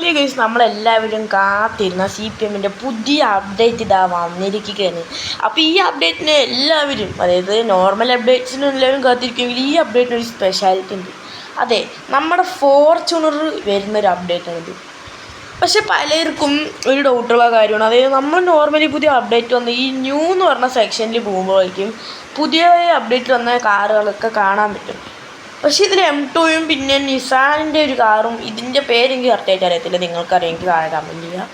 Finally guys നമ്മളെല്ലാവരും കാത്തിരുന്ന CPM-ൻ്റെ പുതിയ അപ്ഡേറ്റ് ഇതാ വന്നിരിക്കുകയാണ്. അപ്പോൾ ഈ അപ്ഡേറ്റിന് എല്ലാവരും, അതായത് നോർമൽ അപ്ഡേറ്റ്സിന് എല്ലാവരും കാത്തിരിക്കുമെങ്കിൽ ഈ അപ്ഡേറ്റിന് ഒരു സ്പെഷ്യാലിറ്റി ഉണ്ട്. അതെ, നമ്മുടെ ഫോർച്യൂണർ വരുന്നൊരു അപ്ഡേറ്റാണിത്. പക്ഷെ പലർക്കും ഒരു ഡൗട്ടുള്ള കാര്യമാണ്, അതായത് നമ്മൾ നോർമലി പുതിയ അപ്ഡേറ്റ് വന്ന് ഈ ന്യൂ എന്ന് പറഞ്ഞ സെക്ഷനിൽ പോകുമ്പോഴേക്കും പുതിയ അപ്ഡേറ്റ് വന്ന കാറുകളൊക്കെ കാണാൻ പറ്റും. പക്ഷേ ഇതിൽ M2-യും പിന്നെ നിസാനിൻ്റെ ഒരു കാറും, ഇതിൻ്റെ പേരെനിക്ക് കറക്റ്റായിട്ട് അറിയത്തില്ല, നിങ്ങൾക്കറിയാമെങ്കിൽ താഴെ കമൻറ്റ് ചെയ്യുക.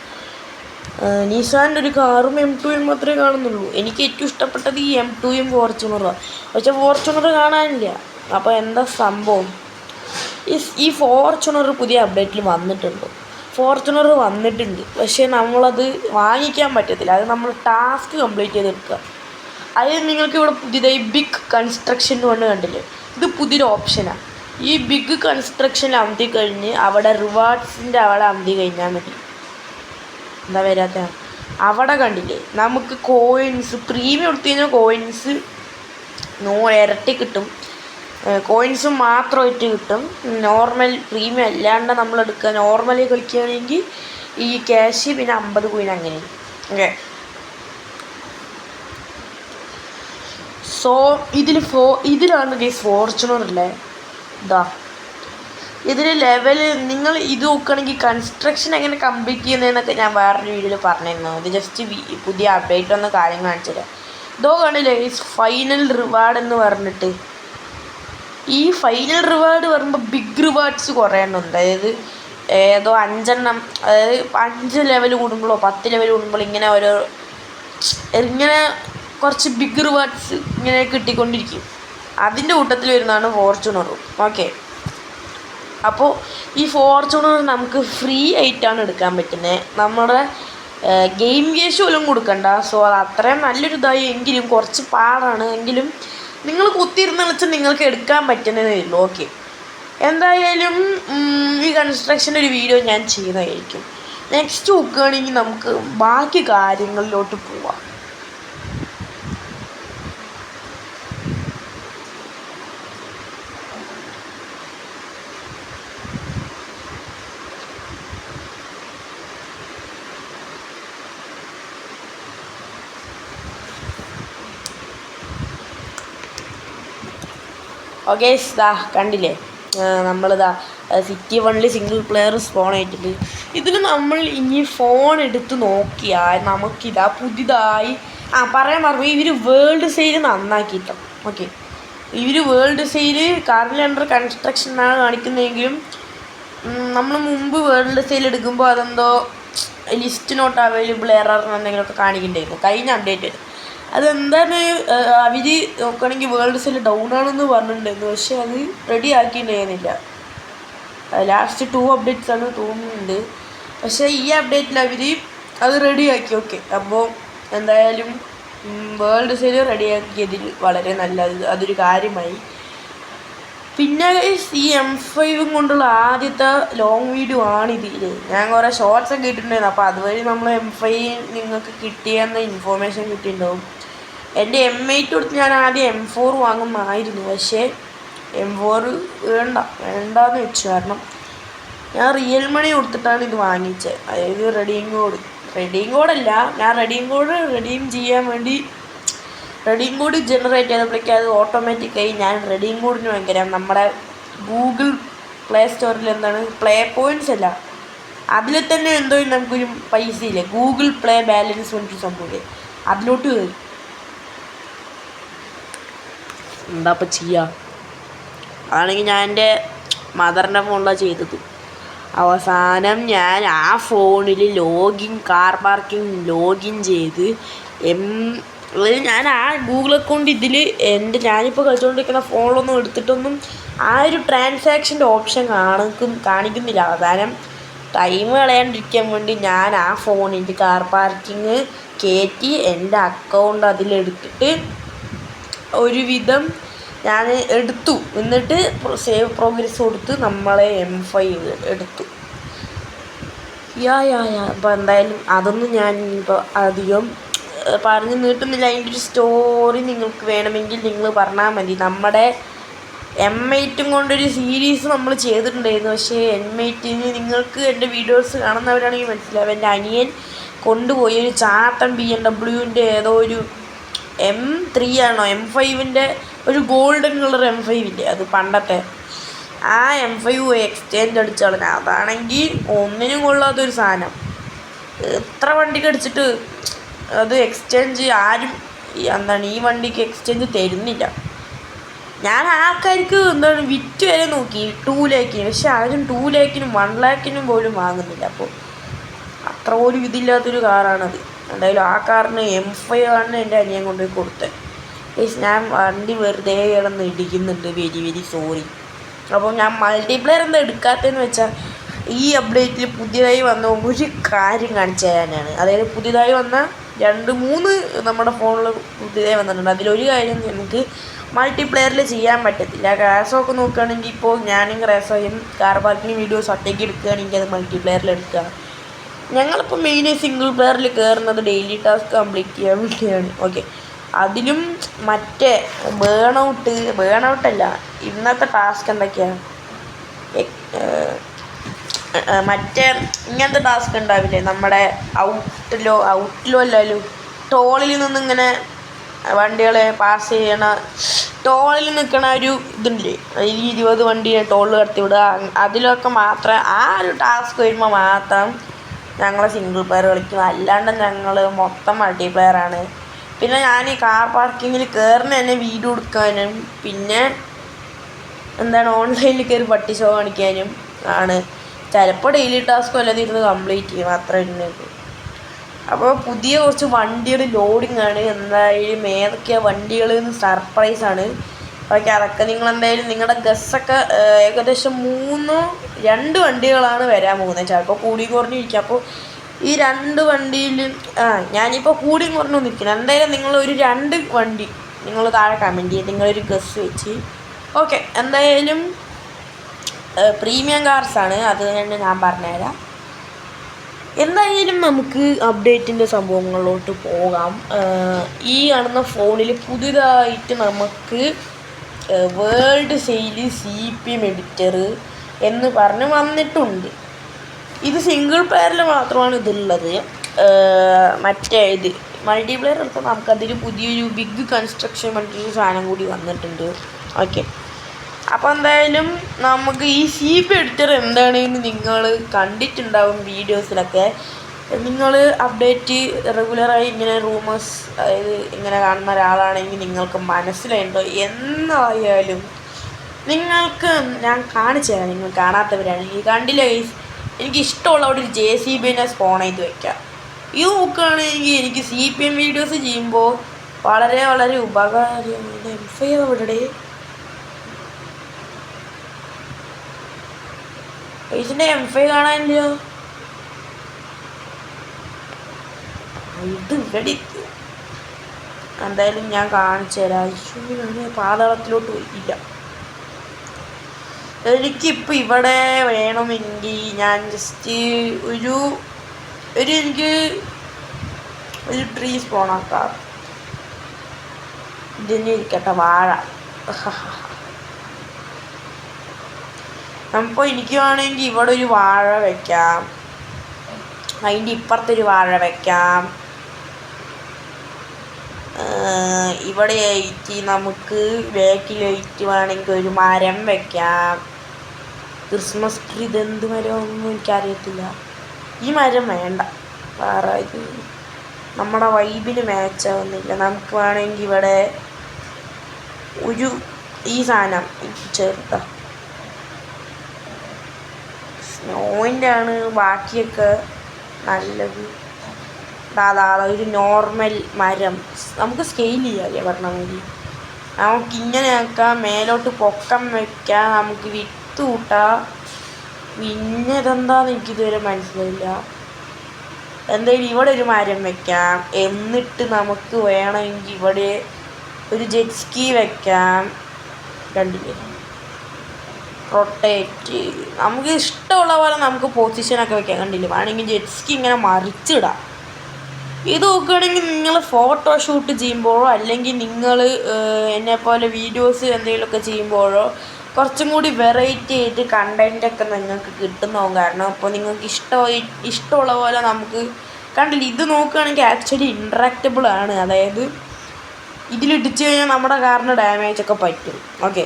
നിസാൻ്റെ ഒരു കാറും M2-യും മാത്രമേ കാണുന്നുള്ളൂ. എനിക്ക് ഏറ്റവും ഇഷ്ടപ്പെട്ടത് ഈ M2-യും ഫോർച്യൂണറുമാണ്. പക്ഷേ ഫോർച്യൂണർ കാണാനില്ല. അപ്പോൾ എന്താ സംഭവം? ഈ ഫോർച്യൂണർ പുതിയ അപ്ഡേറ്റിൽ വന്നിട്ടുണ്ട്. ഫോർച്യൂണർ വന്നിട്ടുണ്ട്, പക്ഷേ നമ്മളത് വാങ്ങിക്കാൻ പറ്റത്തില്ല. അത് നമ്മൾ ടാസ്ക് കംപ്ലീറ്റ് ചെയ്തെടുക്കുക. അതായത് നിങ്ങൾക്ക് ഇവിടെ പുതിയതായി ബിഗ് കൺസ്ട്രക്ഷൻ കൊണ്ട് കണ്ടില്ലേ, ഇത് പുതിയൊരു ഓപ്ഷനാണ്. ഈ ബിഗ് കൺസ്ട്രക്ഷൻ അമർത്തി കഴിഞ്ഞ് അവിടെ റിവാർഡ്സിൻ്റെ അവിടെ അമർത്തി കഴിഞ്ഞാൽ മതി. എന്താ വരാത്ത അവിടെ കണ്ടില്ലേ, നമുക്ക് കോയിൻസ് പ്രീമിയം എടുത്തു കഴിഞ്ഞാൽ കോയിൻസ് ഇരട്ടി കിട്ടും. കോയിൻസും മാത്രമായിട്ട് കിട്ടും. നോർമൽ പ്രീമിയം അല്ലാണ്ട് നമ്മളെടുക്കുക, നോർമലി കളിക്കുകയാണെങ്കിൽ ഈ ക്യാഷ് പിന്നെ 50 കോയിൻ അങ്ങനെ. ഓക്കെ, സോ ഇതിലാണ് ഗൈസ് ഫോർച്യൂണറില്ലേ, ഇതിൽ ലെവൽ നിങ്ങൾ ഇത് നോക്കുകയാണെങ്കിൽ കൺസ്ട്രക്ഷൻ എങ്ങനെ കംപ്ലീറ്റ് ചെയ്യുന്നതെന്നൊക്കെ ഞാൻ വേറൊരു വീഡിയോയിൽ പറഞ്ഞിരുന്നു. ഇത് ജസ്റ്റ് പുതിയ അപ്ഡേറ്റ് വന്ന കാര്യം കാണിച്ചു തരാം. ഇതോ കാണില്ലേ ഗൈസ്, ഫൈനൽ റിവാർഡ് എന്ന് പറഞ്ഞിട്ട്. ഈ ഫൈനൽ റിവാർഡ് പറയുമ്പോൾ ബിഗ് റിവാർഡ്സ് കുറേ എണ്ണം ഉണ്ട്. അതായത് ഏതോ 5 എണ്ണം, അതായത് 5 ലെവൽ കൂടുമ്പോഴോ 10 ലെവൽ കൂടുമ്പോഴോ ഇങ്ങനെ കുറച്ച് ബിഗ് റിവാർഡ്സ് ഇങ്ങനെ കിട്ടിക്കൊണ്ടിരിക്കും. അതിൻ്റെ കൂട്ടത്തിൽ വരുന്നതാണ് ഫോർച്യൂണറും. ഓക്കെ, അപ്പോൾ ഈ ഫോർച്യൂണർ നമുക്ക് ഫ്രീ ആയിട്ടാണ് എടുക്കാൻ പറ്റുന്നത്. നമ്മുടെ ഗെയിം ക്യാഷ് പോലും കൊടുക്കണ്ട. സോ അത് അത്രയും നല്ലൊരു ഇതായി, എങ്കിലും കുറച്ച് പാടാണ്. എങ്കിലും നിങ്ങൾ കുത്തിയിരുന്ന് വെച്ചാൽ നിങ്ങൾക്ക് എടുക്കാൻ പറ്റുന്നതേ ഉള്ളൂ. ഓക്കെ, എന്തായാലും ഈ കൺസ്ട്രക്ഷൻ്റെ ഒരു വീഡിയോ ഞാൻ ചെയ്യുന്നതായിരിക്കും. നെക്സ്റ്റ് നോക്കുകയാണെങ്കിൽ നമുക്ക് ബാക്കി കാര്യങ്ങളിലോട്ട് പോവാം. ഓക്കെ, കണ്ടില്ലേ, നമ്മളിതാ സിറ്റി 1 സിംഗിൾ പ്ലെയർ സ്പോൺ ആയിട്ടുണ്ട്. ഇതിൽ നമ്മൾ ഇനി ഫോൺ എടുത്ത് നോക്കിയാൽ നമുക്കിതാ പുതിയതായി പറയാൻ പറഞ്ഞു, ഇവർ വേൾഡ് സെയിൽ നന്നാക്കിയിട്ടു. ഓക്കെ, ഇവർ വേൾഡ് സെയിൽ കാറിൽ അണ്ടർ കൺസ്ട്രക്ഷനാണ് കാണിക്കുന്നതെങ്കിലും നമ്മൾ മുമ്പ് വേൾഡ് സെയിൽ എടുക്കുമ്പോൾ അതെന്തോ ലിസ്റ്റ് നോട്ട് അവൈലബിൾ എറർ എന്തെങ്കിലുമൊക്കെ കാണിക്കണ്ടായിരുന്നു കഴിഞ്ഞ അപ്ഡേറ്റ്. അതെന്താണ് അവർ നോക്കുകയാണെങ്കിൽ വേൾഡ് സെയിൽ ഡൗൺ ആണെന്ന് പറഞ്ഞിട്ടുണ്ടായിരുന്നു. പക്ഷേ അത് റെഡി ആക്കിയിട്ടുണ്ടായിരുന്നില്ല. ലാസ്റ്റ് 2 അപ്ഡേറ്റ്സ് ആണ് തോന്നുന്നുണ്ട്. പക്ഷേ ഈ അപ്ഡേറ്റിൽ അവർ അത് റെഡിയാക്കി. ഓക്കെ, അപ്പോൾ എന്തായാലും വേൾഡ് സെയിൽ റെഡിയാക്കിയതിൽ വളരെ അതൊരു കാര്യമായി. പിന്നെ ഈ M5 കൊണ്ടുള്ള ആദ്യത്തെ ലോങ് വീഡിയോ ആണിതിൽ. ഞാൻ കുറേ ഷോർട്സൊക്കെ ഇട്ടിട്ടുണ്ടായിരുന്നു. അപ്പോൾ അതുവഴി നമ്മൾ M5 നിങ്ങൾക്ക് കിട്ടിയെന്ന ഇൻഫോർമേഷൻ കിട്ടിയിട്ടുണ്ടാവും. എൻ്റെ M8 കൊടുത്ത് ഞാൻ ആദ്യം M4 വാങ്ങുമായിരുന്നു. പക്ഷേ M4 വേണ്ടാന്ന് വെച്ചു. കാരണം ഞാൻ റിയൽ മണി കൊടുത്തിട്ടാണ് ഇത് വാങ്ങിച്ചത്. അതായത് റെഡീം കോഡല്ല, ഞാൻ റെഡീം ചെയ്യാൻ വേണ്ടി റെഡീം കോഡ് ജനറേറ്റ് ചെയ്തപ്പോഴേക്കും അത് ഓട്ടോമാറ്റിക്കായി ഞാൻ റെഡീം കോഡിന് ഭയങ്കര നമ്മുടെ ഗൂഗിൾ പ്ലേ സ്റ്റോറിൽ എന്താണ് പ്ലേ പോയിൻറ്റ്സ് അല്ല, അതിൽ തന്നെ എന്തോ നമുക്കൊരു പൈസ ഇല്ലേ, ഗൂഗിൾ പ്ലേ ബാലൻസ് കൊണ്ടൊരു സംഭവമില്ലേ, അതിലോട്ട് കയറി. എന്താ ഇപ്പം ചെയ്യുക? അതാണെങ്കിൽ ഞാൻ എൻ്റെ മദറിൻ്റെ ഫോണിലാണ് ചെയ്തത്. അവസാനം ഞാൻ ആ ഫോണിൽ കാർ പാർക്കിംഗ് ലോഗിൻ ചെയ്ത് ഞാൻ ആ ഗൂഗിൾ അക്കൗണ്ട് ഇതിൽ ഞാനിപ്പോൾ കളിച്ചുകൊണ്ടിരിക്കുന്ന ഫോണിലൊന്നും എടുത്തിട്ടൊന്നും ആ ഒരു ട്രാൻസാക്ഷൻ്റെ ഓപ്ഷൻ കാണിക്കുന്നില്ല. അവസാനം ടൈം കളയാണ്ടിരിക്കാൻ വേണ്ടി ഞാൻ ആ ഫോണിൽ കാർ പാർക്കിങ് കയറ്റി എൻ്റെ അക്കൗണ്ട് അതിലെടുത്തിട്ട് ഒരുവിധം ഞാൻ എടുത്തു. എന്നിട്ട് സേവ് പ്രോഗ്രസ് കൊടുത്ത് നമ്മളെ M5 എടുത്തു. അപ്പോൾ എന്തായാലും അതൊന്നും ഞാൻ ഇപ്പോൾ അധികം പറഞ്ഞ് നീട്ടുന്നില്ല. അതിൻ്റെ ഒരു സ്റ്റോറി നിങ്ങൾക്ക് വേണമെങ്കിൽ നിങ്ങൾ പറഞ്ഞാൽ മതി. നമ്മുടെ M8 കൊണ്ടൊരു സീരീസ് നമ്മൾ ചെയ്തിട്ടുണ്ടായിരുന്നു. പക്ഷേ M8 നിങ്ങൾക്ക് എൻ്റെ വീഡിയോസ് കാണുന്നവരാണെങ്കിൽ മനസ്സിലാവും. എൻ്റെ അനിയൻ കൊണ്ടുപോയി ഒരു ചാത്തൻ BMW ഏതോ ഒരു M3 ആണോ M5 ഒരു ഗോൾഡൻ കളർ M5 ഇല്ലേ, അത് പണ്ടത്തെ ആ M5 എക്സ്ചേഞ്ച് അടിച്ച് കളഞ്ഞ. അതാണെങ്കിൽ ഒന്നിനും കൊള്ളാത്തൊരു സാധനം. എത്ര വണ്ടിക്ക് അടിച്ചിട്ട് അത് എക്സ്ചേഞ്ച് ആരും ഈ വണ്ടിക്ക് എക്സ്ചേഞ്ച് തരുന്നില്ല. ഞാൻ ആൾക്കാർക്ക് വിറ്റ് വരെ നോക്കി 2 ലാഖിന്, പക്ഷെ ആരും 2 ലാഖിനും 1 ലാഖിനും പോലും വാങ്ങുന്നില്ല. അപ്പോൾ അത്ര പോലും ഇതില്ലാത്തൊരു കാറാണത്. എന്തായാലും ആ കാറിന് M5 ആണ് എൻ്റെ അനിയൻ കൊണ്ടുപോയി കൊടുത്തത്. ഞാൻ വണ്ടി വെറുതെ കിടന്ന് ഇടിക്കുന്നുണ്ട്, വെരി വെരി സോറി. അപ്പോൾ ഞാൻ മൾട്ടിപ്ലെയർ എന്താ എടുക്കാത്തതെന്ന് വെച്ചാൽ ഈ അപ്ഡേറ്റിൽ പുതിയതായി വന്ന ഒരു കാര്യം കാണിച്ചു തരാനാണ്. അതായത് പുതിയതായി വന്ന 2-3 നമ്മുടെ ഫോണിൽ പുതിയതായി വന്നിട്ടുണ്ട്. അതിലൊരു കാര്യം നമുക്ക് മൾട്ടിപ്ലെയറിൽ ചെയ്യാൻ പറ്റത്തില്ല. ക്രാസൊക്കെ നോക്കുകയാണെങ്കിൽ ഇപ്പോൾ ഞാനും ക്രാസോയും കാർ പാർക്കിംഗ് വീഡിയോസ് ഒറ്റയ്ക്ക് എടുക്കുകയാണെങ്കിൽ അത് മൾട്ടിപ്ലെയറിൽ എടുക്കുക. ഞങ്ങളിപ്പോൾ മെയിനായി സിംഗിൾ പ്ലെയറിൽ കയറുന്നത് ഡെയിലി ടാസ്ക് കംപ്ലീറ്റ് ചെയ്യാൻ വേണ്ടിയാണ്. ഓക്കെ, അതിലും മറ്റേ ബേണൗട്ടല്ല, ഇന്നത്തെ ടാസ്ക് എന്തൊക്കെയാണ്, മറ്റേ ഇങ്ങനത്തെ ടാസ്ക് ഉണ്ടാവില്ലേ, നമ്മുടെ ഔട്ടിലോ അല്ലല്ലോ, ടോളിൽ നിന്നിങ്ങനെ വണ്ടികളെ പാസ് ചെയ്യണ, ടോളിൽ നിൽക്കണ ഒരു ഇതുണ്ടല്ലേ, 20 വണ്ടിയെ ടോളിൽ കടത്തി വിടുക. അതിലൊക്കെ മാത്രം ആ ഒരു ടാസ്ക് വരുമ്പോൾ മാത്രം ഞങ്ങൾ സിംഗിൾ പ്ലെയർ കളിക്കും. അല്ലാണ്ട് ഞങ്ങൾ മൊത്തം മൾട്ടിപ്ലെയറാണ്. പിന്നെ ഞാൻ ഈ കാർ പാർക്കിങ്ങിൽ കയറുന്ന തന്നെ വീഡിയോ എടുക്കാനും പിന്നെ ഓൺലൈനിൽ കയറി പട്ടി ഷോ കാണിക്കാനും ആണ്. ചിലപ്പോൾ ഡെയിലി ടാസ്ക്കും അല്ലാതെ ഇരുന്ന് കംപ്ലീറ്റ് ചെയ്യും, അത്ര ഇരുന്നത്. അപ്പോൾ പുതിയ കുറച്ച് വണ്ടികൾ ലോഡിങ് ആണ്. എന്തായാലും ഏതൊക്കെയാണ് വണ്ടികൾ സർപ്രൈസാണ്. ഓക്കെ, അതൊക്കെ നിങ്ങളെന്തായാലും നിങ്ങളുടെ ഗസ്സൊക്കെ ഏകദേശം 2 വണ്ടികളാണ് വരാൻ പോകുന്നത്. ചിലപ്പോൾ കൂടി കുറഞ്ഞിരിക്കും. അപ്പോൾ ഈ 2 വണ്ടിയിൽ ഞാനിപ്പോൾ കൂടി കുറഞ്ഞു നിൽക്കുന്നത്. എന്തായാലും നിങ്ങളൊരു 2 വണ്ടി നിങ്ങൾ താഴെ കമൻറ്റ് ചെയ്ത് നിങ്ങളൊരു ഗസ് വെച്ച്. ഓക്കെ, എന്തായാലും പ്രീമിയം കാർസാണ്, അത് തന്നെ ഞാൻ പറഞ്ഞുതരാം. എന്തായാലും നമുക്ക് അപ്ഡേറ്റിൻ്റെ സംഭവങ്ങളിലോട്ട് പോകാം. ഈ കാണുന്ന ഫോണിൽ പുതിയതായിട്ട് നമുക്ക് വേൾഡ് സെയിൽ CPM എഡിറ്റർ എന്ന് പറഞ്ഞ് വന്നിട്ടുണ്ട്. ഇത് സിംഗിൾ പ്ലെയറിൽ മാത്രമാണ് ഇതുള്ളത്. മറ്റേ ഇത് മൾട്ടിപ്ലെയർ എടുത്താൽ നമുക്കതിൽ പുതിയൊരു ബിഗ് കൺസ്ട്രക്ഷൻ പറഞ്ഞൊരു സാധനം കൂടി വന്നിട്ടുണ്ട്. ഓക്കെ, അപ്പോൾ എന്തായാലും നമുക്ക് ഈ CPM എഡിറ്റർ എന്താണെന്ന് നിങ്ങൾ കണ്ടിട്ടുണ്ടാവും വീഡിയോസിലൊക്കെ. നിങ്ങൾ അപ്ഡേറ്റ് റെഗുലറായി ഇങ്ങനെ റൂമേഴ്സ്, അതായത് ഇങ്ങനെ കാണുന്ന ഒരാളാണെങ്കിൽ നിങ്ങൾക്ക് മനസ്സിലായിട്ടുണ്ടോ. എന്നായാലും നിങ്ങൾക്ക് ഞാൻ കാണിച്ചു തരാം, നിങ്ങൾ കാണാത്തവരാണെങ്കിൽ. കണ്ടില്ല ഗൈസ്, എനിക്കിഷ്ടമുള്ള അവിടെ ഒരു JCBനെ സ്പോൺ ചെയ്ത് വയ്ക്കാം. ഇത് നോക്കുകയാണെങ്കിൽ എനിക്ക് CPM വീഡിയോസ് ചെയ്യുമ്പോൾ വളരെ വളരെ ഉപകാരമാണ്. M5 അവിടെ ഇതിൻ്റെ M5 കാണാനില്ല. ഇത് ഇവിടെ എന്തായാലും ഞാൻ കാണിച്ചു തരാം. ഞാൻ പാതാളത്തിലോട്ട് പോയില്ല. എനിക്കിപ്പോൾ ഇവിടെ വേണമെങ്കിൽ ഞാൻ ജസ്റ്റ് എനിക്ക് ഒരു ട്രീ സ്പോണാക്കാം. ഇതിന് ഇരിക്കട്ടെ, വാഴ. അപ്പോൾ എനിക്ക് വേണമെങ്കിൽ ഇവിടെ ഒരു വാഴ വയ്ക്കാം, അതിൻ്റെ ഇപ്പുറത്തൊരു വാഴ വയ്ക്കാം. ഇവിടെ ആയിട്ട് നമുക്ക് ബാക്കിലായിട്ട് വേണമെങ്കിൽ ഒരു മരം വയ്ക്കാം. ക്രിസ്മസ് ട്രീ, ഇതെന്ത് മരമൊന്നും എനിക്കറിയത്തില്ല. ഈ മരം വേണ്ട, വേറെ ഇത് നമ്മുടെ വൈബിന് മാച്ചാവുന്നില്ല. നമുക്ക് വേണമെങ്കിൽ ഇവിടെ ഈ സാധനം ചേർത്ത സ്നോയിൻ്റെ ആണ് ബാക്കിയൊക്കെ നല്ലത്. ഒരു നോർമൽ മരം നമുക്ക് സ്കെയിൽ ചെയ്യാമല്ലേ പറഞ്ഞ മതി. നമുക്കിങ്ങനെ ആക്കാം, മേലോട്ട് പൊക്കം വയ്ക്കാം, നമുക്ക് വിത്ത് കൂട്ടാം. പിന്നെ ഇതെന്താന്ന് എനിക്കിതുവരെ മനസ്സിലായില്ല. എന്തായാലും ഇവിടെ ഒരു മരം വയ്ക്കാം. എന്നിട്ട് നമുക്ക് വേണമെങ്കിൽ ഇവിടെ ഒരു ജെറ്റ് സ്കീ വയ്ക്കാം. കണ്ടില്ലേ, റൊട്ടേറ്റ്, നമുക്ക് ഇഷ്ടമുള്ള പോലെ നമുക്ക് പൊസിഷനൊക്കെ വയ്ക്കാം. കണ്ടില്ലേ, വേണമെങ്കിൽ ജെറ്റ് സ്കീ ഇങ്ങനെ മറിച്ചിടാം. ഇത് നോക്കുകയാണെങ്കിൽ നിങ്ങൾ ഫോട്ടോഷൂട്ട് ചെയ്യുമ്പോഴോ അല്ലെങ്കിൽ നിങ്ങൾ എന്നെപ്പോലെ വീഡിയോസ് എന്തെങ്കിലുമൊക്കെ ചെയ്യുമ്പോഴോ കുറച്ചും കൂടി വെറൈറ്റി ആയിട്ട് കണ്ടൻറ്റൊക്കെ നിങ്ങൾക്ക് കിട്ടുന്നതാവും. കാരണം അപ്പോൾ നിങ്ങൾക്ക് ഇഷ്ടമുള്ള പോലെ നമുക്ക് കണ്ടില്ല. ഇത് നോക്കുകയാണെങ്കിൽ ആക്ച്വലി ഇൻട്രാക്റ്റബിൾ ആണ്. അതായത് ഇതിലിടിച്ച് കഴിഞ്ഞാൽ നമ്മുടെ കാറിന് ഡാമേജൊക്കെ പറ്റും. ഓക്കെ,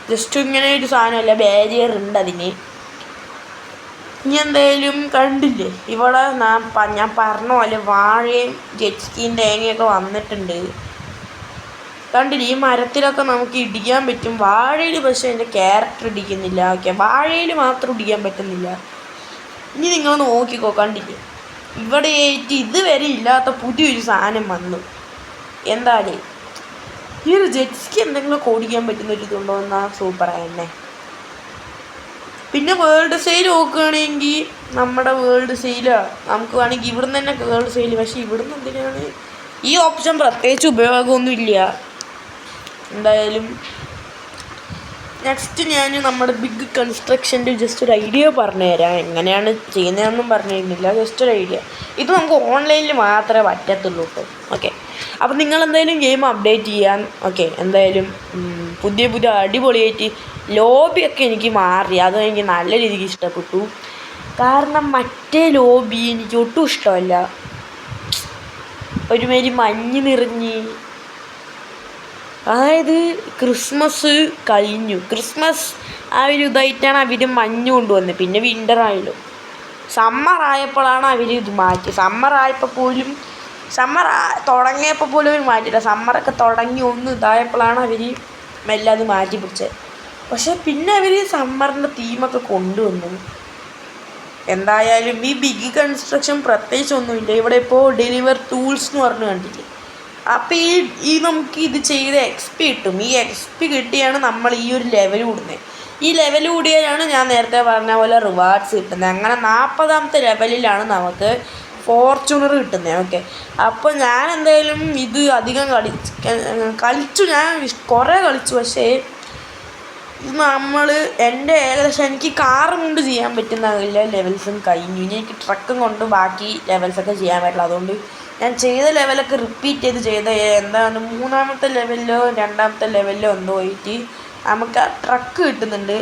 ജസ്റ്റ് ഇങ്ങനെ ഒരു സാധനമല്ല, ബാരിയർ ഉണ്ട് അതിന്. ഇനി എന്തായാലും കണ്ടില്ലേ, ഇവിടെ ഞാൻ പറഞ്ഞ പോലെ വാഴയും ജെറ്റ് സ്കീയും തേങ്ങയൊക്കെ വന്നിട്ടുണ്ട്. കണ്ടില്ലേ, ഈ മരത്തിലൊക്കെ നമുക്ക് ഇടിക്കാൻ പറ്റും. വാഴയിൽ പക്ഷേ എൻ്റെ ക്യാരക്ടർ ഇടിക്കുന്നില്ല. ഓക്കെ, വാഴയിൽ മാത്രം ഇടിക്കാൻ പറ്റുന്നില്ല. ഇനി നിങ്ങൾ നോക്കിക്കോ, കണ്ടില്ലേ, ഇവിടെ ഇതുവരെ ഇല്ലാത്ത പുതിയൊരു സാധനം വന്നു. എന്താണ് ഈ ഒരു ജെറ്റ് സ്കി എന്തെങ്കിലും ഓടിക്കാൻ പറ്റുന്ന ഒരു ഇതുണ്ടോ എന്നാൽ സൂപ്പറായെന്നെ. പിന്നെ വേൾഡ് സെയിൽ നോക്കുകയാണെങ്കിൽ നമ്മുടെ വേൾഡ് സെയിലാണ്. നമുക്ക് വേണമെങ്കിൽ ഇവിടുന്ന് തന്നെ വേൾഡ് സെയിൽ. പക്ഷേ ഇവിടുന്ന് എന്തിനാണ് ഈ ഓപ്ഷൻ? പ്രത്യേകിച്ച് ഉപയോഗമൊന്നുമില്ല. എന്തായാലും നെക്സ്റ്റ് ഞാൻ നമ്മുടെ ബിഗ് കൺസ്ട്രക്ഷൻ്റെ ജസ്റ്റ് ഒരു ഐഡിയ പറഞ്ഞുതരാം. എങ്ങനെയാണ് ചെയ്യുന്നതെന്നും പറഞ്ഞു തരുന്നില്ല, ജസ്റ്റ് ഒരു ഐഡിയ. ഇത് നമുക്ക് ഓൺലൈനിൽ മാത്രമേ പറ്റത്തുള്ളൂ കേട്ടോ. ഓക്കെ, അപ്പോൾ നിങ്ങൾ എന്തായാലും ഗെയിം അപ്ഡേറ്റ് ചെയ്യാൻ. ഓക്കെ, എന്തായാലും പുതിയ അടിപൊളിയായിട്ട് ലോബിയൊക്കെ എനിക്ക് മാറി. അത് എനിക്ക് നല്ല രീതിക്ക് ഇഷ്ടപ്പെട്ടു. കാരണം മറ്റേ ലോബി എനിക്ക് ഒട്ടും ഇഷ്ടമല്ല. ഒരുമാതിരി മഞ്ഞ് നിറഞ്ഞ്, അതായത് ക്രിസ്മസ് കഴിഞ്ഞു, ക്രിസ്മസ് ആ ഒരു ഇതായിട്ടാണ് അവർ മഞ്ഞ് കൊണ്ടുവന്നത്. പിന്നെ വിൻ്റർ ആയല്ലോ, സമ്മർ ആയപ്പോഴാണ് അവർ ഇത് മാറ്റി. സമ്മർ തുടങ്ങിയപ്പോൾ പോലും അവർ മാറ്റിയില്ല. സമ്മറൊക്കെ തുടങ്ങി ഒന്ന് ഇതായപ്പോഴാണ് അവർ മെല്ലെ അത് മാറ്റി പിടിച്ചത്. പക്ഷെ പിന്നെ അവർ സമ്മറിൻ്റെ തീമൊക്കെ കൊണ്ടുവന്നു. എന്തായാലും ഈ ബിഗ് കൺസ്ട്രക്ഷൻ പ്രത്യേകിച്ചൊന്നുമില്ല. ഇവിടെ ഇപ്പോൾ ഡെലിവർ ടൂൾസ് എന്ന് പറഞ്ഞ് കണ്ടില്ലേ. അപ്പോൾ ഈ നമുക്ക് ഇത് ചെയ്ത് XP കിട്ടും. ഈ XP കിട്ടിയാണ് നമ്മൾ ഈ ഒരു ലെവൽ കൂടുന്നത്. ഈ ലെവൽ കൂടിയാണ് ഞാൻ നേരത്തെ പറഞ്ഞ പോലെ റിവാർഡ്സ് കിട്ടുന്നത്. അങ്ങനെ 40ാമത്തെ ലെവലിലാണ് നമുക്ക് ഫോർച്യൂണർ കിട്ടുന്നത്. ഓക്കെ, അപ്പോൾ ഞാൻ എന്തായാലും ഇത് അധികം കളിച്ചു. ഞാൻ കുറേ കളിച്ചു. പക്ഷേ ഇത് എൻ്റെ ഏകദേശം എനിക്ക് കാറും കൊണ്ട് ചെയ്യാൻ പറ്റുന്ന ലെവൽസും കഴിഞ്ഞു. ഇനി എനിക്ക് ട്രക്കും കൊണ്ട് ബാക്കി ലെവൽസൊക്കെ ചെയ്യാൻ പറ്റില്ല. അതുകൊണ്ട് ഞാൻ ചെയ്ത ലെവലൊക്കെ റിപ്പീറ്റ് ചെയ്ത് എന്താണ് 3ാമത്തെ ലെവലിലോ 2ാമത്തെ ലെവലിലോ എന്തോ പോയിട്ട് നമുക്ക് ആ ട്രക്ക് കിട്ടുന്നുണ്ട്.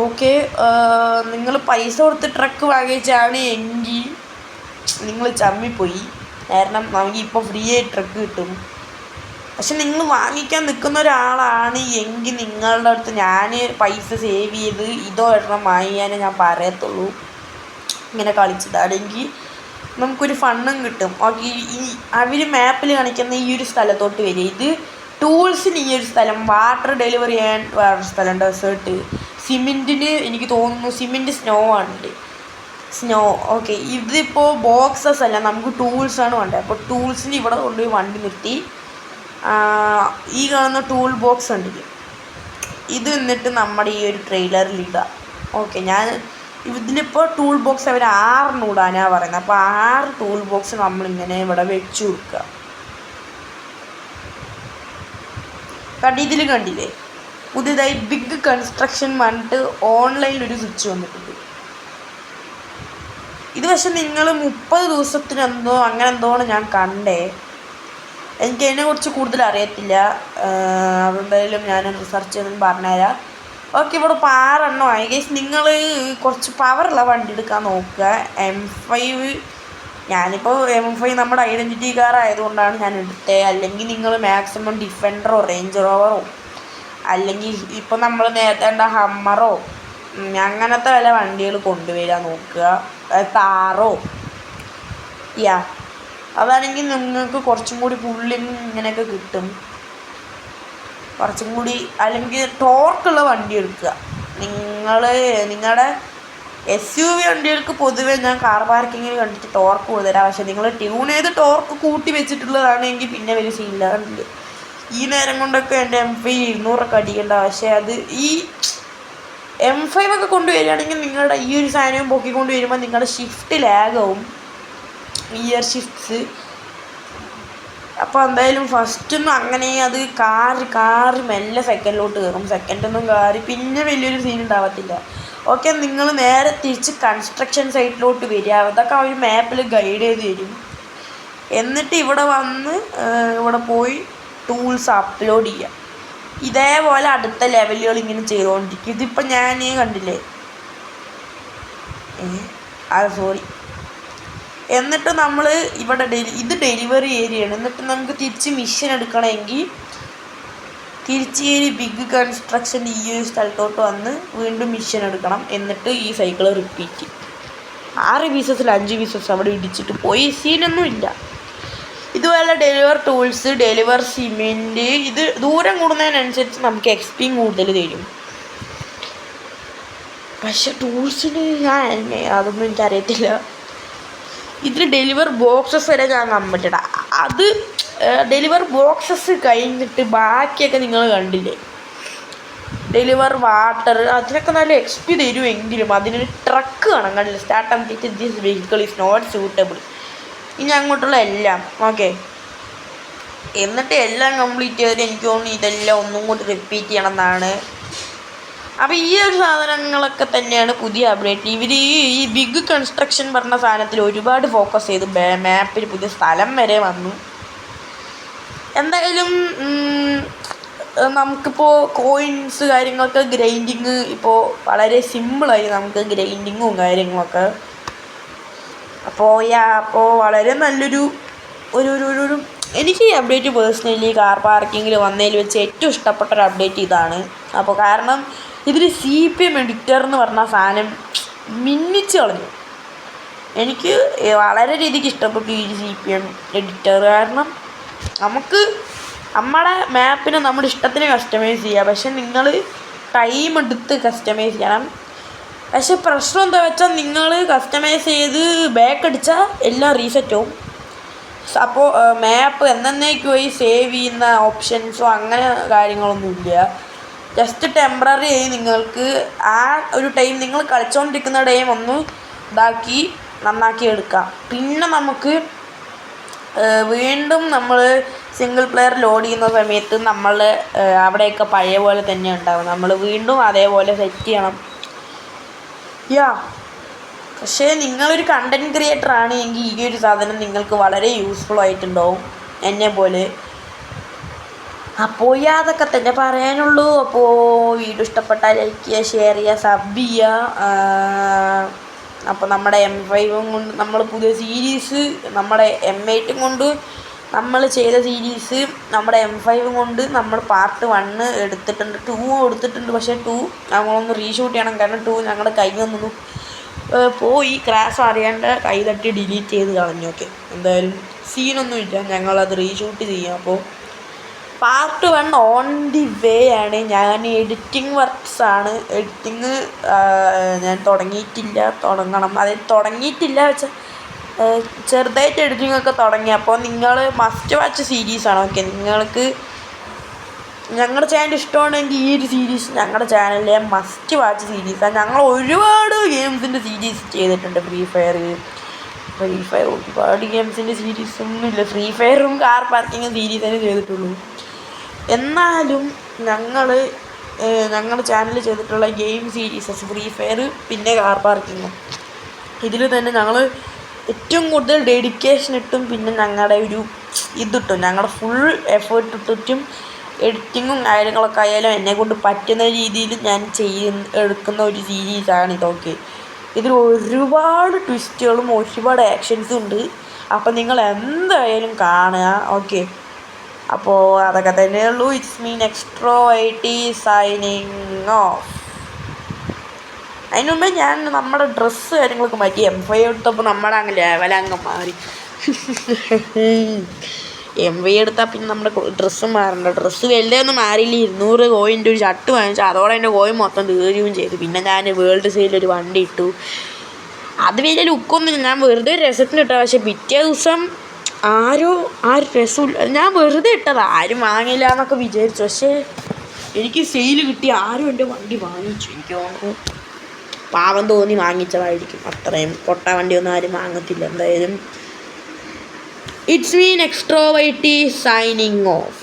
ഓക്കെ, നിങ്ങൾ പൈസ കൊടുത്ത് ട്രക്ക് വാങ്ങിച്ചാണ് എങ്കിൽ നിങ്ങൾ ചമ്മിപ്പോയി. കാരണം നമുക്ക് ഇപ്പോൾ ഫ്രീ ആയി ട്രക്ക് കിട്ടും. പക്ഷെ നിങ്ങൾ വാങ്ങിക്കാൻ നിൽക്കുന്ന ഒരാളാണ് എങ്കിൽ നിങ്ങളുടെ അടുത്ത് ഞാൻ പൈസ സേവ് ചെയ്ത് ഇതോ എണ്ണം വാങ്ങിക്കാനേ ഞാൻ പറയത്തുള്ളൂ. ഇങ്ങനെ കളിച്ചതാണെങ്കിൽ നമുക്കൊരു ഫണ്ടും കിട്ടും. ഓക്കെ, ഈ അവർ മാപ്പിൽ കാണിക്കുന്ന ഈ ഒരു സ്ഥലത്തോട്ട് വരിക. ഇത് ടൂൾസിന് ഈ ഒരു സ്ഥലം, വാട്ടർ ഡെലിവറി ചെയ്യാൻ വേറൊരു സ്ഥലം, ഡെസേർട്ട്, സിമെൻറ്റിന് എനിക്ക് തോന്നുന്നു സിമെൻറ്റ് സ്നോ ആണ്. ഓക്കെ, ഇതിപ്പോൾ ബോക്സസ് അല്ല, നമുക്ക് ടൂൾസാണ് വേണ്ടത്. അപ്പോൾ ടൂൾസിന് ഇവിടെ കൊണ്ടുപോയി വണ്ടി നിർത്തി ഈ കാണുന്ന ടൂൾ ബോക്സ് ഉണ്ടല്ലോ, ഇത് എന്നിട്ട് നമ്മുടെ ഈ ഒരു ട്രെയിലറിൽ ഇടുക. ഓക്കെ, ഞാൻ ഇതിലിപ്പോൾ ടൂൾ ബോക്സ് അവർ 6 ഇടാനാണ് പറയുന്നത്. അപ്പോൾ 6 ടൂൾ ബോക്സ് നമ്മളിങ്ങനെ ഇവിടെ വെച്ചു കൊടുക്കുക. ഇതിൽ കണ്ടില്ലേ, പുതിയതായി ബിഗ് കൺസ്ട്രക്ഷൻ പറഞ്ഞിട്ട് ഓൺലൈനിലൊരു സ്വിച്ച് വന്നിട്ടുണ്ട്. ഇത് പക്ഷെ നിങ്ങൾ 30 ദിവസത്തിനെന്തോ അങ്ങനെ എന്തോന്ന് ഞാൻ കണ്ടേ. എനിക്ക് അതിനെക്കുറിച്ച് കൂടുതൽ അറിയത്തില്ല. അതെന്തായാലും ഞാൻ റിസർച്ച് ചെയ്തെന്ന് പറഞ്ഞുതരാം. ഓക്കെ, ഇവിടെ ഇപ്പോൾ 6 എണ്ണമായി. ഗൈസ്, നിങ്ങൾ കുറച്ച് പവറുള്ള വണ്ടി എടുക്കാൻ നോക്കുക. M5, ഞാനിപ്പോൾ M5 നമ്മുടെ ഐഡൻറ്റിറ്റി കാർ ആയതുകൊണ്ടാണ് ഞാൻ എടുത്തത്. അല്ലെങ്കിൽ നിങ്ങൾ മാക്സിമം ഡിഫൻഡറോ റേഞ്ച് റോവറോ അല്ലെങ്കിൽ ഇപ്പോൾ നമ്മൾ നേരത്തെ കണ്ട ഹമ്മറോ അങ്ങനത്തെ വല്ല വണ്ടികൾ കൊണ്ടുവരാൻ നോക്കുക. താറോ അതാണെങ്കിൽ നിങ്ങൾക്ക് കുറച്ചും കൂടി പുള്ളിങ് ഇങ്ങനെയൊക്കെ കിട്ടും. കുറച്ചും കൂടി അല്ലെങ്കിൽ ടോർക്കുള്ള വണ്ടി എടുക്കുക. നിങ്ങളുടെ SUV വണ്ടികൾക്ക് പൊതുവേ ഞാൻ കാർ പാർക്കിങ്ങിൽ കണ്ടിട്ട് ടോർക്ക് കൂടുതലാണ്. പക്ഷേ നിങ്ങൾ ട്യൂൺ ചെയ്ത് ടോർക്ക് കൂട്ടി വെച്ചിട്ടുള്ളതാണെങ്കിൽ പിന്നെ വലിയ സീനില്ലാറുണ്ട്. ഈ നേരം കൊണ്ടൊക്കെ എൻ്റെ M5 200 അടിക്കേണ്ട. പക്ഷേ അത് ഈ M5 ഒക്കെ കൊണ്ടുവരികയാണെങ്കിൽ നിങ്ങളുടെ ഈ ഒരു സാധനം പൊക്കിക്കൊണ്ട് വരുമ്പോൾ നിങ്ങളുടെ ഷിഫ്റ്റ് ലാഗാവും, ഗിയർ ഷിഫ്റ്റ്സ്. അപ്പോൾ എന്തായാലും ഫസ്റ്റൊന്നും അങ്ങനെ അത് കാറ് മെല്ലെ സെക്കൻഡിലോട്ട് കയറും. സെക്കൻഡൊന്നും കാറി പിന്നെ വലിയൊരു സീൻ ഉണ്ടാവത്തില്ല. ഓക്കെ, നിങ്ങൾ നേരെ തിരിച്ച് കൺസ്ട്രക്ഷൻ സൈറ്റിലോട്ട് വരിക. അതൊക്കെ അവർ മാപ്പിൽ ഗൈഡ് ചെയ്ത് തരും. എന്നിട്ട് ഇവിടെ വന്ന് ഇവിടെ പോയി ടൂൾസ് അപ്ലോഡ് ചെയ്യാം. ഇതേപോലെ അടുത്ത ലെവലുകൾ ഇങ്ങനെ ചെയ്തുകൊണ്ടിരിക്കും. ഇതിപ്പോൾ ഞാൻ കണ്ടില്ലേ, സോറി. എന്നിട്ട് നമ്മൾ ഇവിടെ ഇത് ഡെലിവറി ഏരിയയാണ്. എന്നിട്ട് നമുക്ക് തിരിച്ച് മിഷൻ എടുക്കണമെങ്കിൽ തിരിച്ച് ഈ ബിഗ് കൺസ്ട്രക്ഷൻ ഈ ഒരു സ്ഥലത്തോട്ട് വന്ന് വീണ്ടും മിഷൻ എടുക്കണം. എന്നിട്ട് ഈ സൈക്കിൾ റിപ്പീറ്റ് 6 പീസസിൽ 5 പീസസ് അവിടെ ഇടിച്ചിട്ട് പോയി. സീനൊന്നും ഇല്ല. ഇതുപോലെ ഡെലിവർ ടൂൾസ്, ഡെലിവർ സിമെൻറ്റ്, ഇത് ദൂരം കൂടുന്നതിനനുസരിച്ച് നമുക്ക് എക്സ്പിയും കൂടുതൽ തരും. പക്ഷെ ടൂൾസിന് അതൊന്നും എനിക്കറിയത്തില്ല. ഇതിൽ ഡെലിവർ ബോക്സസ് വരെ ഞാൻ കമ്മിറ്റഡ്. അത് ഡെലിവർ ബോക്സസ് കഴിഞ്ഞിട്ട് ബാക്കിയൊക്കെ നിങ്ങൾ കണ്ടില്ലേ, ഡെലിവർ വാട്ടർ, അതിനൊക്കെ നല്ല എക്സ്പി തരുമെങ്കിലും അതിനൊരു ട്രക്ക് വേണം. കണ്ടില്ല, start and this vehicle is not suitable. ഇനി അങ്ങോട്ടുള്ള എല്ലാം ഓക്കെ. എന്നിട്ട് എല്ലാം കംപ്ലീറ്റ് ചെയ്തിട്ട് എനിക്ക് തോന്നുന്നു ഇതെല്ലാം ഒന്നും കൂടി റിപ്പീറ്റ് ചെയ്യണം എന്നാണ്. അപ്പോൾ ഈ ഒരു സാധനങ്ങളൊക്കെ തന്നെയാണ് പുതിയ അപ്ഡേറ്റ്. ഇവർ ഈ ബിഗ് കൺസ്ട്രക്ഷൻ പറഞ്ഞ സാധനത്തിൽ ഒരുപാട് ഫോക്കസ് ചെയ്ത് മാപ്പിൽ പുതിയ സ്ഥലം വരെ വന്നു. എന്തായാലും നമുക്കിപ്പോൾ കോയിൻസ് കാര്യങ്ങളൊക്കെ ഗ്രൈൻഡിങ് ഇപ്പോൾ വളരെ സിമ്പിളായി നമുക്ക് ഗ്രൈൻഡിങ്ങും കാര്യങ്ങളൊക്കെ. അപ്പോൾ വളരെ നല്ലൊരു ഒരു എനിക്ക് ഈ അപ്ഡേറ്റ് പേഴ്സണലി കാർ പാർക്കിങ്ങിൽ വന്നതിൽ വെച്ച് ഏറ്റവും ഇഷ്ടപ്പെട്ട ഒരു അപ്ഡേറ്റ് ഇതാണ്. അപ്പോൾ കാരണം ഇതിൽ CPM എഡിറ്റർ എന്ന് പറഞ്ഞ സാധനം മിന്നിച്ച് കളഞ്ഞു. എനിക്ക് വളരെ രീതിക്ക് ഇഷ്ടപ്പെട്ടു ഈ CPM എഡിറ്റർ. കാരണം നമുക്ക് നമ്മുടെ മാപ്പിനെ നമ്മുടെ ഇഷ്ടത്തിന് കസ്റ്റമൈസ് ചെയ്യാം. പക്ഷെ നിങ്ങൾ ടൈം എടുത്ത് കസ്റ്റമൈസ് ചെയ്യണം. പക്ഷെ പ്രശ്നം എന്താ വെച്ചാൽ നിങ്ങൾ കസ്റ്റമൈസ് ചെയ്ത് ബാക്ക് അടിച്ചാൽ എല്ലാം റീസെറ്റ് ആവും. അപ്പോൾ മാപ്പ് എന്നേക്കുമായി സേവ് ചെയ്യുന്ന ഓപ്ഷൻസോ അങ്ങനെ കാര്യങ്ങളൊന്നുമില്ല. ജസ്റ്റ് ടെമ്പററി ആയി നിങ്ങൾക്ക് ആ ഒരു ടൈം നിങ്ങൾ കളിച്ചുകൊണ്ടിരിക്കുന്ന ടൈം ഒന്ന് നന്നാക്കി എടുക്കാം. പിന്നെ നമുക്ക് വീണ്ടും നമ്മൾ സിംഗിൾ പ്ലെയർ ലോഡ് ചെയ്യുന്ന സമയത്ത് നമ്മൾ അവിടെയൊക്കെ പഴയ പോലെ തന്നെ ഉണ്ടാവും. നമ്മൾ വീണ്ടും അതേപോലെ സെറ്റ് ചെയ്യണം. പക്ഷേ നിങ്ങളൊരു കണ്ടൻറ് ക്രിയേറ്റർ ആണ് എങ്കിൽ ഈ ഒരു സാധനം നിങ്ങൾക്ക് വളരെ യൂസ്ഫുൾ ആയിട്ടുണ്ടാവും എന്നെ പോലെ. അപ്പോൾ അതൊക്കെ തന്നെ പറയാനുള്ളൂ. അപ്പോൾ വീഡിയോ ഇഷ്ടപ്പെട്ടാൽ ലൈക്ക് ചെയ്യുക, ഷെയർ ചെയ്യുക, സബ് ചെയ്യുക. അപ്പോൾ നമ്മുടെ M5 കൊണ്ട് നമ്മൾ പുതിയ സീരീസ്, നമ്മുടെ M8 കൊണ്ട് നമ്മൾ ചെയ്ത സീരീസ്, നമ്മുടെ M5 കൊണ്ട് നമ്മൾ പാർട്ട് 1 എടുത്തിട്ടുണ്ട്, 2 എടുത്തിട്ടുണ്ട്. പക്ഷേ 2 നമ്മളൊന്ന് റീഷൂട്ട് ചെയ്യണം. കാരണം 2 ഞങ്ങളുടെ കയ്യിൽ നിന്നൊന്നും പോയി ക്രാഷ് അറിയാണ്ട് കൈ തട്ടി ഡിലീറ്റ് ചെയ്ത് കളഞ്ഞു. ഓക്കെ, എന്തായാലും സീനൊന്നുമില്ല, ഞങ്ങളത് റീഷൂട്ട് ചെയ്യാം. അപ്പോൾ പാർട്ട് 1 ഓൺ ദി വേ ആണ്. ഞാൻ എഡിറ്റിംഗ് വർക്ക്സാണ്. എഡിറ്റിങ് ഞാൻ തുടങ്ങണം. അതായത് തുടങ്ങിയിട്ടില്ല വെച്ചാൽ ചെറുതായിട്ട് എഡിറ്റിംഗ് ഒക്കെ തുടങ്ങി. അപ്പോൾ നിങ്ങൾ മസ്റ്റ് വാച്ച് സീരീസാണ്. ഓക്കെ, നിങ്ങൾക്ക് ഞങ്ങളുടെ ചാനൽ ഇഷ്ടമാണെങ്കിൽ ഈ ഒരു സീരീസ് ഞങ്ങളുടെ ചാനലിലെ മസ്റ്റ് വാച്ച് സീരീസാണ്. ഞങ്ങൾ ഒരുപാട് ഗെയിംസിൻ്റെ സീരീസ് ചെയ്തിട്ടുണ്ട്. ഫ്രീ ഫയർ ഒരുപാട് ഗെയിംസിൻ്റെ സീരീസൊന്നുമില്ല. ഫ്രീ ഫയറും കാർ പാർക്കിങ്ങും സീരീസ് തന്നെ ചെയ്തിട്ടുള്ളൂ. എന്നാലും ഞങ്ങളുടെ ചാനലിൽ ചെയ്തിട്ടുള്ള ഗെയിം സീരീസസ് ഫ്രീ ഫയർ പിന്നെ കാർ പാർക്കിങ്ങും ഇതിൽ തന്നെ ഞങ്ങൾ ഏറ്റവും കൂടുതൽ ഡെഡിക്കേഷൻ ഇട്ടും പിന്നെ ഞങ്ങളുടെ ഒരു ഇതിട്ടും ഞങ്ങളുടെ ഫുൾ എഫേർട്ട് ഇട്ടിട്ടും എഡിറ്റിങ്ങും കാര്യങ്ങളൊക്കെ ആയാലും എന്നെക്കൊണ്ട് പറ്റുന്ന രീതിയിൽ ഞാൻ എടുക്കുന്ന ഒരു സീരീസാണ് ഇതൊക്കെ. ഇതിൽ ഒരുപാട് ട്വിസ്റ്റുകളും ഒരുപാട് ആക്ഷൻസും ഉണ്ട്. അപ്പോൾ നിങ്ങൾ എന്തായാലും കാണുക. ഓക്കെ, അപ്പോൾ അതൊക്കെ തന്നെയുള്ളൂ. ഇറ്റ്സ് മീ നെക്സ്ട്രോ 80 സൈനിങ് ഓഫ്. അതിന് മുമ്പേ ഞാൻ നമ്മുടെ ഡ്രസ്സ് കാര്യങ്ങളൊക്കെ മാറ്റി. M5 എടുത്തപ്പോൾ നമ്മുടെ അങ്ങ് ലെവലങ്ങ് മാറി. M5 എടുത്താൽ പിന്നെ നമ്മുടെ ഡ്രസ്സ് മാറണ്ട. ഡ്രസ്സ് വലുതൊന്നും മാറിയില്ല. 200 കോയിൻ്റെ ഒരു ഷർട്ട് വാങ്ങിച്ചു. അതോടെ എൻ്റെ കോയിൻ മൊത്തം തീരുകയും ചെയ്തു. പിന്നെ ഞാൻ വേൾഡ് സെയിലൊരു വണ്ടി ഇട്ടു. അത് വലിയ ലുക്കൊന്നുമില്ല, ഞാൻ വെറുതെ രസത്തിന് ഇട്ടതാണ്. പക്ഷേ പിറ്റേ ദിവസം ആരും രസമില്ല. ഞാൻ വെറുതെ ഇട്ടതാണ്, ആരും വാങ്ങില്ല എന്നൊക്കെ വിചാരിച്ചു. പക്ഷേ എനിക്ക് സെയിൽ കിട്ടി, ആരും എൻ്റെ വണ്ടി വാങ്ങിച്ചു. എനിക്ക് തോന്നുന്നു പാവം തോന്നി വാങ്ങിച്ചതായിരിക്കും. അത്രയും പൊട്ട വണ്ടിയൊന്നും ആരും വാങ്ങത്തില്ല. എന്തായാലും ഇറ്റ്സ് മീ നെക്സ്ട്രോ 80 സൈനിങ് ഓഫ്.